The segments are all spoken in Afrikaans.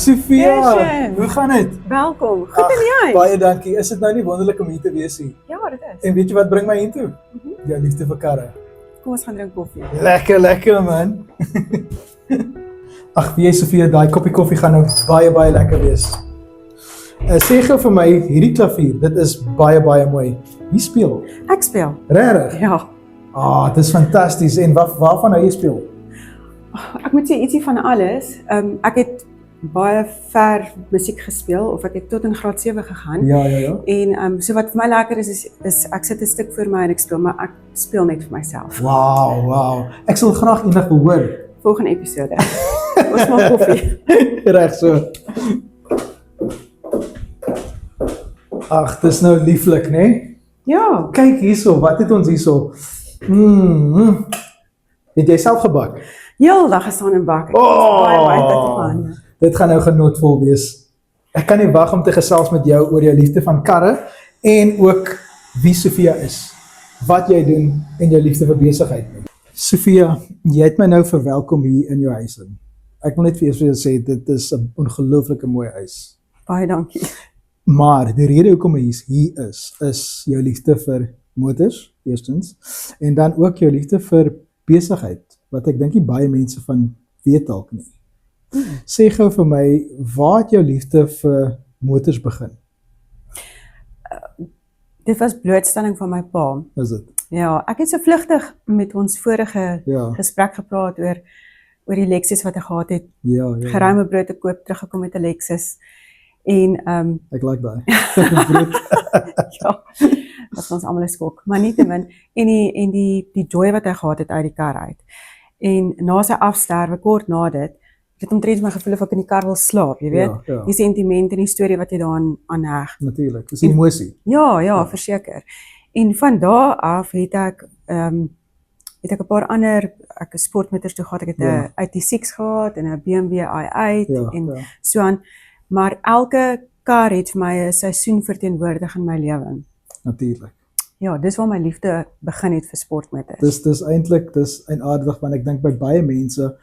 Sofia, Kirsten. hoe gaan dit? Welkom. Goed en jy? Baie dankie. Is dit nou nie wonderlik om hier te wees nie? Ja, dit is. En weet jy wat bring my hiertoe? Jou liefde vir karre. Kom ons gaan drink koffie. Lekker man. Ag, weet jy Sofia, daai koppie koffie gaan nou baie lekker wees. Sê gou vir my, hierdie klavier, dit is baie mooi. Wie speel? Ek speel. Regtig? Ja. Dit is fantasties. En waarvan hou jy speel? Ek moet sê ietsie van alles. Ek het baie ver musiek gespeel of ek het tot in graad 7 gegaan. Ja. En so wat vir my lekker is ek sit 'n stuk voor my en ek speel, maar ek speel net vir myself. Wow. Ek sal graag eendag hoor. Volgende episode. Ons maak koffie. Reg so. Ag, dis nou lieflik, né? Nee? Ja. Kyk hierso, wat het ons hierso? Het jy self gebak? Heeldag gestaan en bak. Ek het baie tyd gegaan. Dit gaan nou genotvol wees. Ek kan nie wag om te gesels met jou oor jou liefde van karre en ook wie Sofia is, wat jy doen en jou liefde vir besigheid. Sofia, jy het my nou verwelkom hier in jou huis in. Ek wil net vir jou sê, dit is 'n ongelooflike mooi huis. Baie dankie. Maar die rede hoekom hy hier is jou liefde vir motors, eerstens, en dan ook jou liefde vir besigheid, wat ek dink nie baie mense van weet dalk nie. Sê gou vir my, waar het jou liefde vir motors begin? Dit was blootstelling van my pa. Is dit? Ja, ek het so vlugtig met ons vorige Ja. gesprek gepraat oor die Lexus wat ek gehad het. Ja. Geruime brood te koop, teruggekom met 'n Lexus. En Ek like daai. ja, dat was ons almal 'n skok, maar nietemin en die joy wat hy gehad het uit die kar uit. En na sy afsterwe kort na dit, het omtrent my gevoel of ek in die kar wil slaap, jy weet. Ja. Die sentiment en die storie wat jy daaraan heg. Natuurlik, dis emosie. Ja, verseker. En van daar af het ek 'n paar ander sportmotors toe gehad. Ek het 'n IT6 gehad en 'n BMW i8 en so aan. Maar elke kar het vir my 'n seisoen verteenwoordig in my lewe. Natuurlik. Ja, dis waar my liefde begin het vir sportmotors. Dis eintlik eienaardig, want ek dink by baie mense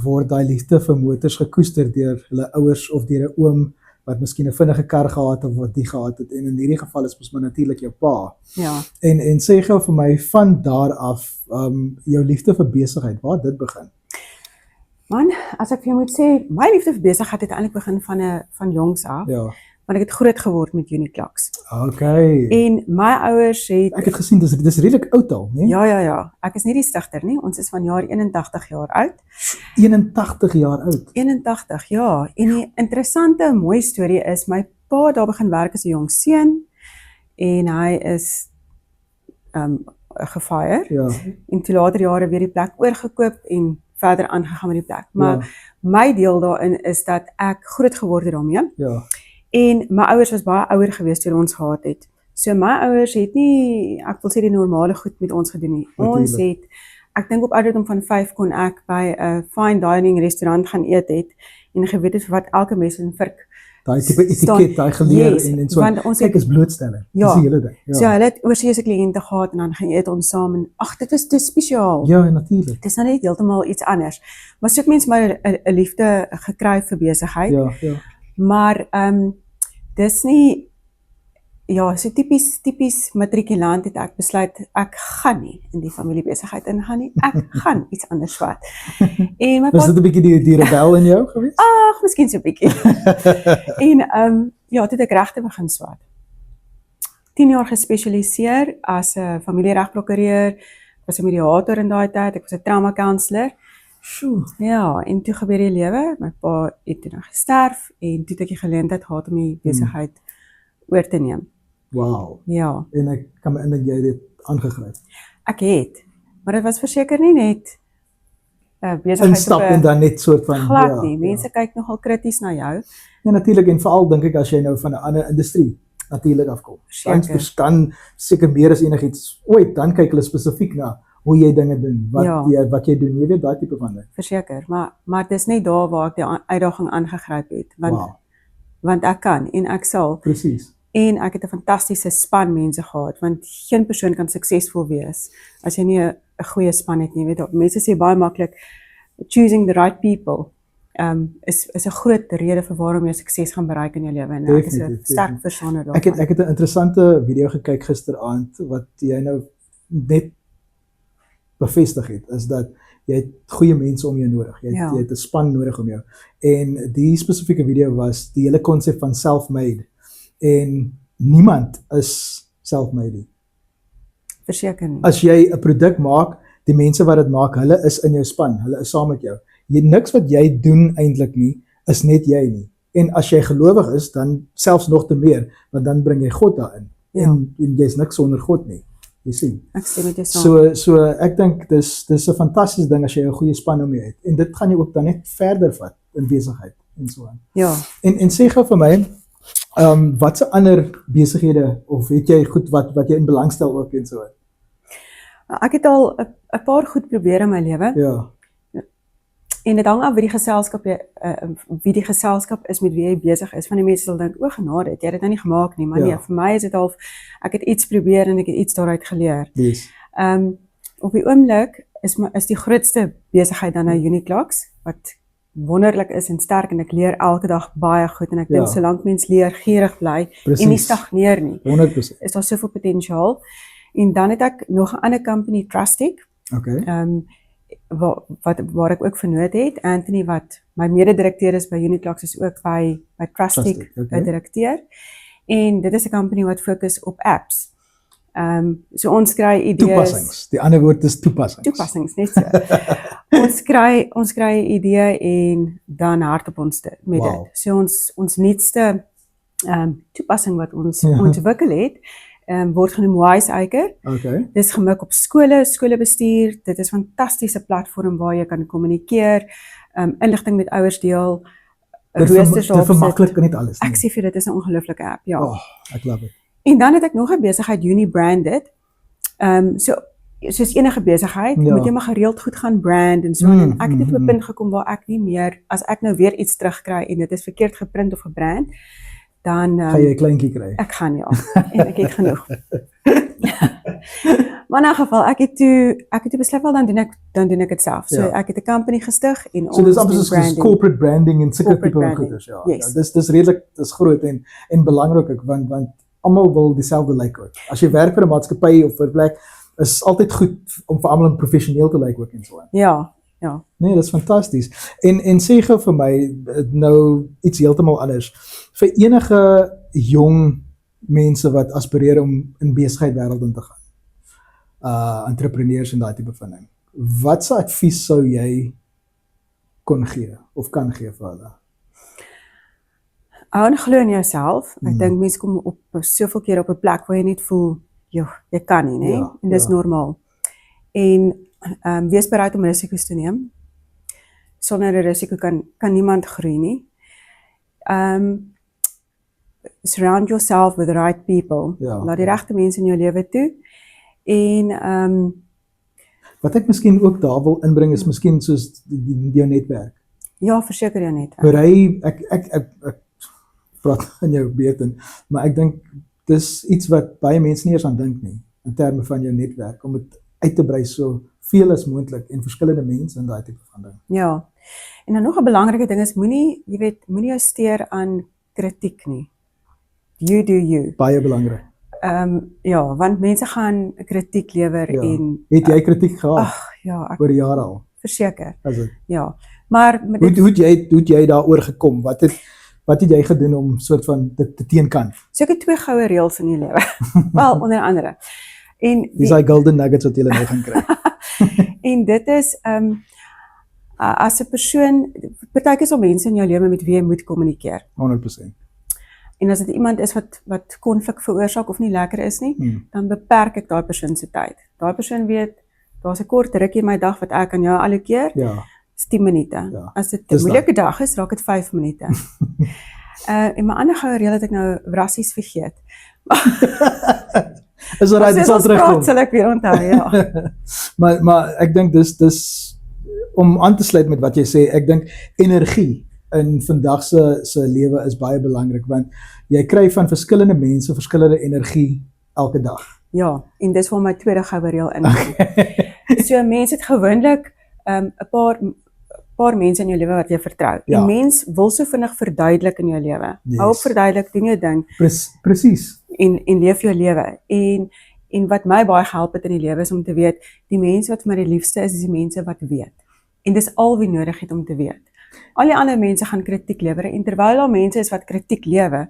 word daai liefde vir motors gekoester deur hulle ouers of deur 'n oom wat miskien 'n vinnige kar gehad het of wat die gehad het, en in hierdie geval is mos maar natuurlik jou pa. Ja. En sê gou vir my, van daar af jou liefde vir besigheid, waar het dit begin? Man, as ek vir jou moet sê, my liefde vir besigheid het eintlik begin van jongs af. Ja. Want ek het groot geword met Uniclux. Okay. En my ouers het Ek het gesien dis redelik oud al, né? Ja. Ek is nie die stigter nie. Ons is vanjaar 81 jaar oud. 81 jaar oud. 81, ja. En die interessante mooi storie is, my pa het daar begin werk as 'n jong seun en hy is gefire. Ja. En toe later jare weer die plek oorgekoop en verder aangegaan met die plek. Maar my deel daarin is dat ek groot geword het daarmee. Ja. En my ouers was baie ouer geweest toe ons gehad het. So my ouers het nie, ek wil sê, die normale goed met ons gedoen nie. Ons het, ek dink op ouderdom van 5 kon ek by 'n fine dining restaurant gaan eet het en geweet het wat elke mes en virk Daai tipe etiket, daai geleer en so. Kyk, is blootstelling. Ja. Dis die hele ding. Ja. So hulle het oorsese kliënte gehad en dan gaan eet ons saam en dit is spesiaal. Ja, natuurlik. Dit is nou net heeltemal iets anders. Maar so het mens maar 'n liefde gekry vir besigheid. Ja. Maar dis nie, so tipies matrikulant het ek besluit, ek gaan nie in die familiebesigheid ingaan nie, ek gaan iets anders vat. En my Was dit 'n bietjie die rebel in jou gewees? Miskien so 'n bietjie. En toe het ek regte begin swat. 10 jaar gespesialiseer as 'n familieregprokureur, was 'n mediator in daai tyd, ek was 'n trauma counselor. Sjoe. Ja, en toe gebeur die lewe, my pa het toe nou gesterf en toe het ek die geleentheid gehad om die besigheid oor te neem. Wow. Ja, En ek kan me indink jy het dit aangegryp. ek het, maar dit was verseker nie net besigheid Instap en dan net soort van glad nie. Mense kyk nogal krities na jou. Ja, natuurlik, en veral dink ek as jy nou van 'n ander industrie natuurlik afkom. Seker. Kan seker meer as enigiets ooit, dan kyk hulle spesifiek na hoe jy dinge doen, wat jy doen, jy weet, daai tipe van ding. Verseker, maar dis net daar waar ek die uitdaging aangegryp het, want ek kan en ek sal. Presies. En ek het 'n fantastiese span mense gehad, want geen persoon kan suksesvol wees as jy nie 'n goeie span het nie. Weet, mense sê baie maklik choosing the right people. is 'n groot rede vir waarom jy sukses gaan bereik in jou lewe en ek is 'n Definitief, sterk definitief. verstaaner Ek daarvan. het 'n interessante video gekyk gisteraand wat jy nou net bevestig het, is dat jy het goeie mense om jou nodig. Jy het 'n span nodig om jou. En die spesifieke video was die hele konsep van self-made. En niemand is self-made nie. Verseker nie. As jy 'n produk maak, die mense wat dit maak, hulle is in jou span, hulle is saam met jou. Niks wat jy doen eintlik nie, is net jy nie. En as jy gelowig is, dan selfs nog te meer, want dan bring jy God daarin. Ja. En jy's niks sonder God nie. Jy sien. Ek stem met jou saam. So ek dink dis 'n fantastiese ding as jy 'n goeie span om jou het. En dit gaan jy ook dan net verder vat in besigheid en so aan. Ja. En sê gou vir my, wat se ander besighede of het jy goed wat jy in belangstel ook en so aan? Ek het al 'n paar goed probeer in my lewe. Ja. En dit hang af wie die geselskap is met wie jy besig is. Van die mense sal dink, o genade, het jy dit nou nie gemaak nie, maar Ja. nee, vir my is dit half ek het iets probeer en ek het iets daaruit geleer. Yes. Op die oomblik is die grootste besigheid dan nou Uniclocks wat wonderlik is en sterk en ek leer elke dag baie goed en ek dink Ja. solank mens leer, gierig bly en nie Presies. stagneer nie, 100%. is daar soveel potensiaal. En dan het ek nog 'n ander company, Trustic, Okay. waar ek ook vernoot het. Anthony wat my mede-direkteur is by Uniclocks is ook by Trustic Trustic, okay. 'n direkteur. En dit is 'n company wat fokus op apps. So ons kry idees. Toepassings. Die ander woord is toepassings. Toepassings, net so. ons kry 'n idee en dan hardop ons met Wow. dit. So ons nuutste toepassing wat ons Ja. ontwikkel het, word genoem Wiseacre. Okay. Dis gemik op skolebestuur. Dit is 'n fantastiese platform waar jy kan kommunikeer, inligting met ouers deel, roosters Dit vermaklik net alles. Ek sê vir dit is 'n ongelooflike app, ja. Oh, ek love it. En dan het ek nog 'n besigheid, Unibranded. Soos enige besigheid, Ja. moet jy maar gereeld goed gaan brand en so aan. En ek het net op 'n punt gekom waar ek nie meer, as ek nou weer iets terugkry en dit is verkeerd geprint of gebrand, dan Ga jy 'n kleintjie kry? ek gaan ja, en ek het genoeg. Maar in 'n geval, ek het toe besluit wel dan doen ek dit self. So Ja. ek het 'n company gestig en So dis amper doen soos corporate branding en sulke Corporate tipe van branding, goeders, ja. yes. Ja, dis redelik, dis groot en belangrik ook want almal wil dieselfde lyk ook. As jy werk vir 'n maatskappy of vir 'n plek, is altyd goed om vir almal professioneel te lyk ook en so aan. Ja. Nee, dis fantasties. En sê gou vir my nou iets heeltemal anders. Vir enige jong mense wat aspireer om in besigheid wêreld in te gaan. Entrepreneurs en daai tipe van ding. Wat se advies sou jy kon gee of kan gee vir hulle? Hou en glo in jouself. Ek dink mense kom op soveel keer op 'n plek waar jy net voel, joh, jy kan nie, nê? Ja, En dis ja. normaal. En wees bereid om risiko's te neem. Sonder 'n risiko kan niemand groei nie. Surround yourself with the right people. Ja. Laat die regte mense in jou lewe toe. En Wat ek miskien ook daar wil inbring is miskien soos jou netwerk. ja, verseker jou net. Berei ek praat in jou beurt in, maar ek dink dis iets wat baie mense nie eens aan dink nie in terme van jou netwerk om dit uit te brei so veel as moontlik en verskillende mense in daai tipe van ding. Ja. En dan nog 'n belangrike ding is moenie jou steur aan kritiek nie. You do you. Baie belangrik. Ja, want mense gaan kritiek lewer Ja. en Het jy kritiek gehad ja, ek oor die jare al? verseker. As dit Ja. Maar met hoe het jy daaroor gekom? Wat het jy gedoen om soort van dit te teenkan? so ek het 2 goue reëls in die lewe. Wel, onder andere. En Dis daai golden nuggets wat jy nou gaan kry. en dit is as 'n persoon, partykeer is daar mense in jou lewe met wie jy moet kommunikeer. 100%. En as dit iemand is wat konflik veroorsaak of nie lekker is nie, dan beperk ek daai persoon se tyd. Daai persoon weet, daar's 'n kort rukkie in my dag wat ek aan jou allokeer. Ja. Is 10 minute. Ja, As dit 'n dis moeilike dag is, raak dit 5 minute. En my ander goue reël het ek nou rassies vergeet. Is alright, dit sal terugkom. Sal ek weer onthou, ja. maar ek dink dis om aan te sluit met wat jy sê, ek dink energie in vandag se lewe is baie belangrik want jy kry van verskillende mense verskillende energie elke dag. Ja, en dis waar my tweede goue reël inkom. So mense het gewoonlik 'n paar mense in jou lewe wat jy vertrou. Ja. En mens wil so vinnig verduidelik in jou lewe. Yes. Hou op verduidelik, doen jou ding Presies. en leef jou lewe. En wat my baie gehelp het in die lewe is om te weet, die mense wat vir my die liefste is die mense wat weet. En dis al wie nodig het om te weet. Al die ander mense gaan kritiek lewer en terwyl daar mense is wat kritiek lewer,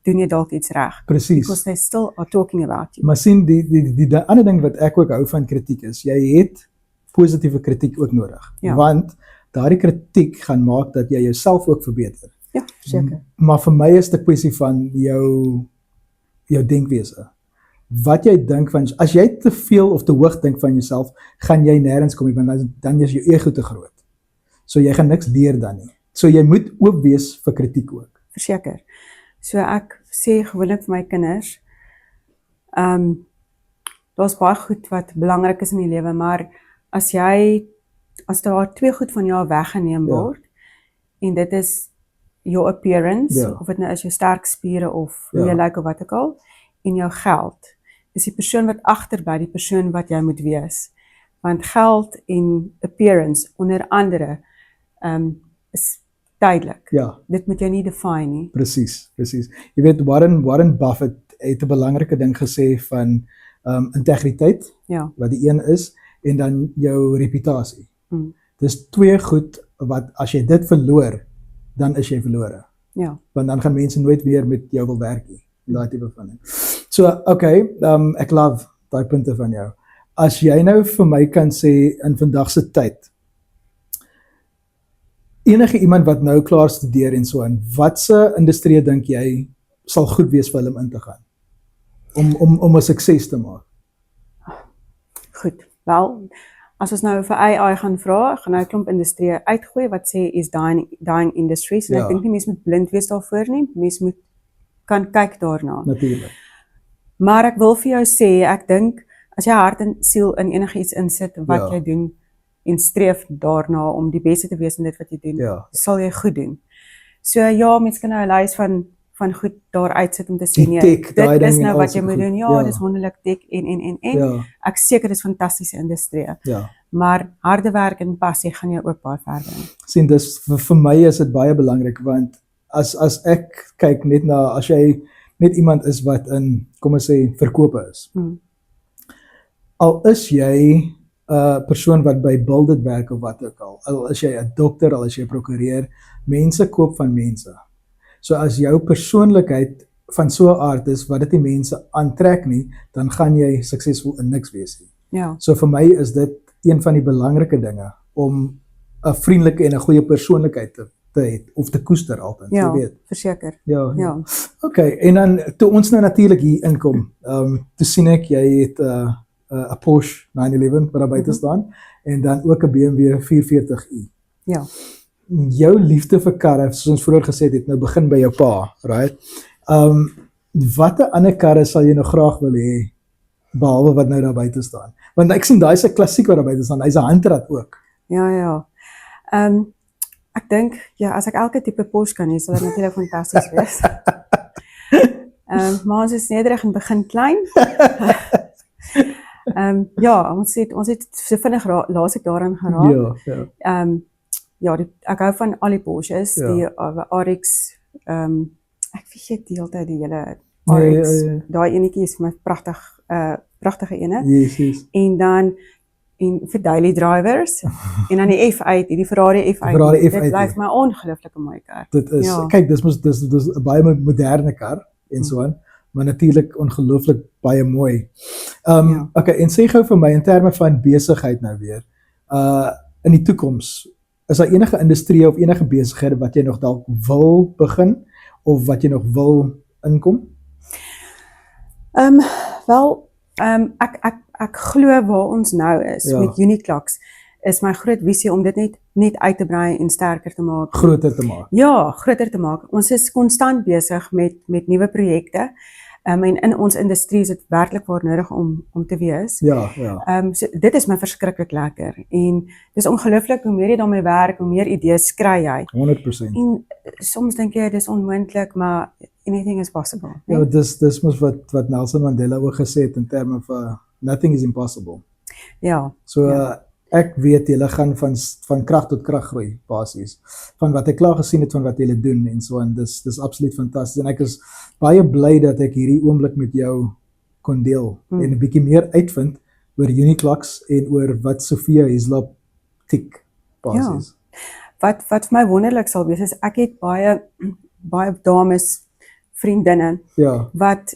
doen jy dalk iets reg. Presies. Because they still are talking about you. Maar sien, die ander ding wat ek ook hou van kritiek is, jy het positiewe kritiek ook nodig. Ja. Want daardie kritiek gaan maak dat jy jouself ook verbeter. Ja, seker. Maar vir my is dit 'n kwessie van jou denkwese. Wat jy dink van, as jy te veel of te hoog dink van jouself, gaan jy nêrens kom nie, want dan is jou ego te groot. So jy gaan niks leer dan nie. So jy moet oop wees vir kritiek ook. Verseker. So ek sê gewoonlik vir my kinders, daar's baie goed wat belangrik is in die lewe, maar as daar 2 goed van jou weggeneem word, en dit is your appearance, of dit nou is jou sterk spiere of hoe jy lyk of wat ook al, en jou geld, is die persoon wat agterby die persoon wat jy moet wees. Want geld en appearance, onder andere, is tydelik. Ja. Dit moet jy nie define nie. Presies. Jy weet, Warren Buffett het 'n belangrike ding gesê van integriteit, Ja. wat die een is, en dan jou reputasie. Dis 2 goed wat as jy dit verloor, dan is jy verlore. Ja. Want dan gaan mense nooit weer met jou wil werk nie. Daai tipe van ding. So, okay, ek love daai punte van jou. As jy nou vir my kan sê in vandag se tyd, enige iemand wat nou klaar studeer en so aan, watse industrie dink jy sal goed wees vir hulle om in te gaan? Om 'n sukses te maak. Goed. Wel, as ons nou vir AI gaan vra, gaan nou 'n klomp industrieë uitgooi wat sê is dying industries, en ek dink nie mense moet blind wees daarvoor nie. Mense kan kyk daarna. Natuurlik. Maar ek wil vir jou sê, ek dink as jy hart en siel in enigiets insit wat jy doen en streef daarna om die beste te wees in dit wat jy doen, sal jy goed doen. So ja, mense kan nou 'n lys van goed daar uitsit om te sê nee, dit is nou wat jy moet doen. Ja, dis wonderlik tech en. Ek seker dis fantastiese industrie. Ja. Maar harde werk en passie gaan jou ook baie ver bring. Sien, dis vir my is dit baie belangrik, want as ek kyk net na, as jy net iemand is wat in, kom ons sê, verkope is. Al is jy 'n persoon wat by Build It werk of wat ook al is jy 'n dokter, al is jy 'n prokureur, mense koop van mense. So as jou persoonlikheid van so 'n aard is wat dit die mense aantrek nie, dan gaan jy suksesvol in niks wees nie. Ja. So vir my is dit een van die belangrike dinge om 'n vriendelike en 'n goeie persoonlikheid te hê of te koester altyd, jy weet. Verseker. Ja. Okay, en dan toe ons nou natuurlik hier inkom, toe sien ek jy het 'n Porsche 911 wat daar buite staan, en dan ook 'n BMW 440i. Ja. Jou liefde vir karre, soos ons vroeër gesê het, nou begin by jou pa, right? Watter ander karre sal jy nou graag wil hê, behalwe wat nou daar buite staan? Want ek sien daai is 'n klassiek wat daar buite staan, hy's 'n handrat ook. Ja. Ek dink, as ek elke tipe Porsche kan hê, sal dit natuurlik fantasties wees. Maar ons is nederig en begin klein. Ons het so vinnig laas ek daaraan geraak. Ek hou van al die Porsches, die RX, ek vergeet die hele tyd die hele RX, daai enetjie is vir my pragtige ene. Yes. En dan vir daily drivers, en dan die F8, die Ferrari F8, dit blyf my ongelooflike mooi kar. Dit is, kyk, dis 'n baie moderne kar, en so aan, maar natuurlik ongelooflik baie mooi. Okay, en sê gou vir my in terme van besigheid nou weer, in die toekoms, is daar enige industrie of enige besighede wat jy nog dalk wil begin, of wat jy nog wil inkom? Ek glo waar ons nou is, met Uniclux, is my groot visie om dit net uit te brei en sterker te maak. Groter te maak. Ja, groter te maak. Ons is konstant besig met nuwe projekte. En in ons industrie is dit werklik waar nodig om te wees. Ja. So dit is my verskriklik lekker. En dis ongelooflik hoe meer jy daarmee werk, hoe meer idees kry jy. 100%. En soms dink jy dis onmoontlik, maar anything is possible. Ja, dis mos wat Nelson Mandela ook gesê het in terme van nothing is impossible. Ja. So Ek weet julle gaan van krag tot krag groei basies. Van wat ek klaar gesien het van wat julle doen en so aan. Dis absoluut fantasties en ek is baie bly dat ek hierdie oomblik met jou kon deel en 'n bietjie meer uitvind oor Uniclux en oor wat Sofia Hislop tik basies. Wat vir my wonderlik sal wees is ek het baie dames vriendinne wat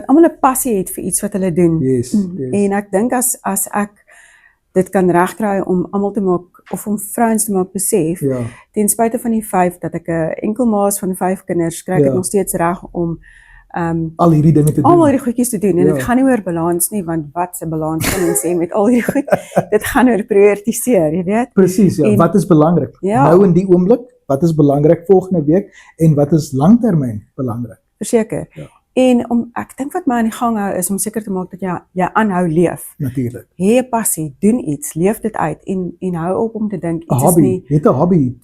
almal 'n passie het vir iets wat hulle doen. Yes. En ek dink as ek dit kan regkry om almal te maak of om vrouens te maak besef, ten spyte van die feit dat ek 'n enkelmaas van 5 kinders kry, ek nog steeds reg om al hierdie dinge te doen. Almal hierdie goedjies te doen en dit gaan nie oor balans nie, want wat se balans kan mens sê met al hierdie goed? Dit gaan oor prioritiseer, jy weet. Presies, ja. Wat is belangrik? Nou in die oomblik, wat is belangrik volgende week en wat is langtermyn belangrik? Verseker. En ek dink wat my aan die gang hou is om seker te maak dat jy aanhou leef. Natuurlik. Hê 'n passie, doen iets, leef dit uit en hou op om te dink iets is nie. Het 'n hobby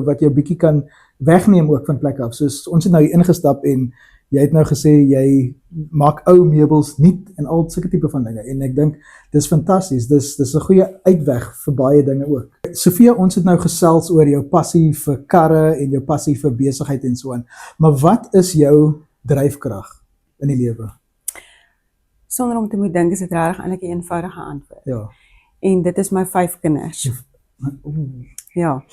wat jou bietjie kan wegneem ook van plekke af. Soos ons het nou hier ingestap en jy het nou gesê jy maak ou meubels nuut en al sulke tipe van dinge en ek dink dis fantasties. Dis 'n goeie uitweg vir baie dinge ook. Sofia, ons het nou gesels oor jou passie vir karre en jou passie vir besigheid en so aan. Maar wat is jou dryfkrag in die lewe? Sonder om te moet dink is dit regtig eintlik 'n eenvoudige antwoord. Ja. En dit is my 5 kinders. Ja.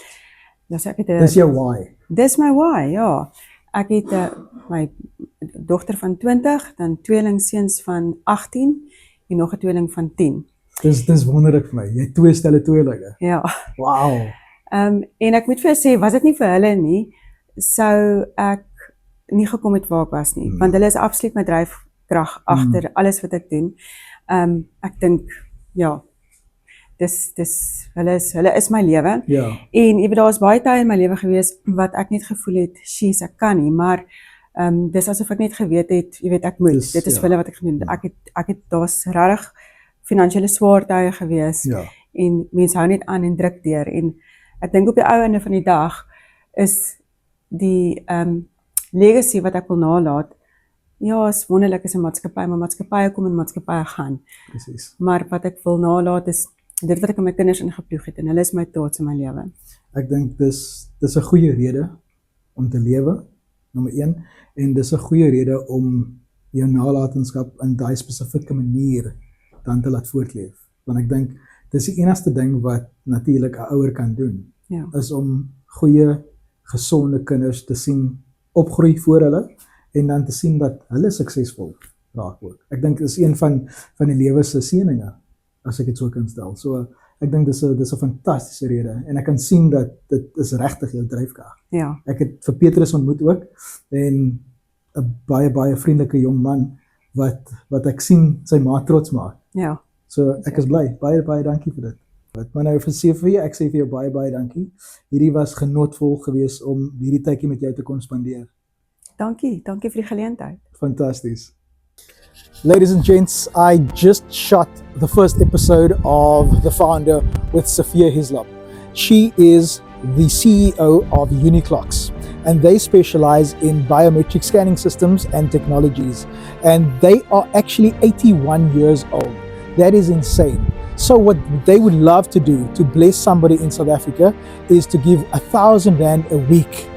Dis ek het Dis jou why. Dis my why, ja. Ek het my dogter van 20, dan tweelingseuns van 18 en nog 'n tweeling van 10. Dis wonderlik vir my. Jy 2 stelle tweelinge. Ja. Wow. En ek moet vir jou sê, was dit nie vir hulle nie, sou ek nie gekom het waar ek was nie, want hulle is absoluut my dryfkrag agter alles wat ek doen. Ek dink hulle is my lewe. Ja. En jy weet daar was baie tye in my lewe gewees wat ek net gevoel het, "Sjies, ek kan nie," maar dis asof ek net geweet het, jy weet ek moet. Dit is vir hulle wat ek gedoen het. Ek het daar's regtig finansiële swaar tye gewees en mense hou net aan en druk deur en ek dink op die ou einde van die dag is die legacy wat ek wil nalaat. Ja, is wonderlik is 'n maatskappy, maar maatskappye kom en maatskappye gaan. Presies. Maar wat ek wil nalaat is dit wat ek aan my kinders ingeploeg het en hulle is my trots in my lewe. Ek dink dis 'n goeie rede om te lewe, nommer 1, en dis 'n goeie rede om jou nalatenskap in daai spesifieke manier dan te laat voortleef. Want ek dink dis die enigste ding wat natuurlik 'n ouer kan doen, is om goeie, gesonde kinders te sien opgroei voor hulle en dan te sien dat hulle suksesvol raak ook. Ek dink dis een van die lewe se seëninge, as ek dit so kan stel. So ek dink dis 'n fantastiese rede en ek kan sien dat dit is regtig jou dryfkrag. Ja. Ek het vir Petrus ontmoet ook en 'n baie vriendelike jong man wat ek sien sy ma trots maak. Ja. So ek is bly. Baie dankie vir dit. Maar nou vir Sofia, ek sê vir jou baie dankie. Hierdie was genotvol geweest om hierdie tydjie met jou te kon spandeer. Dankie vir die geleentheid. Fantasties. Ladies and gents, I just shot the first episode of The Founder with Sofia Hislop. She is the CEO of Uniclux, and they specialize in biometric scanning systems and technologies. And they are actually 81 years old. That is insane. So what they would love to do to bless somebody in South Africa is to give R1,000 a week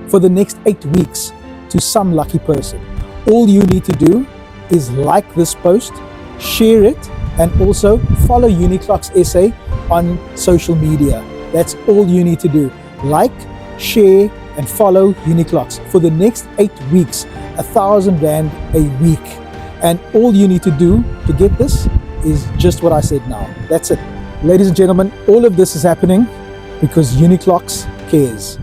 for the next 8 weeks to some lucky person. All you need to do is like this post, share it, and also follow Uniclux SA on social media. That's all you need to do. Like, share, and follow Uniclux for the next 8 weeks, R1,000 a week. And all you need to do to get this is just what I said now. That's it. Ladies and gentlemen, all of this is happening because Uniclux cares.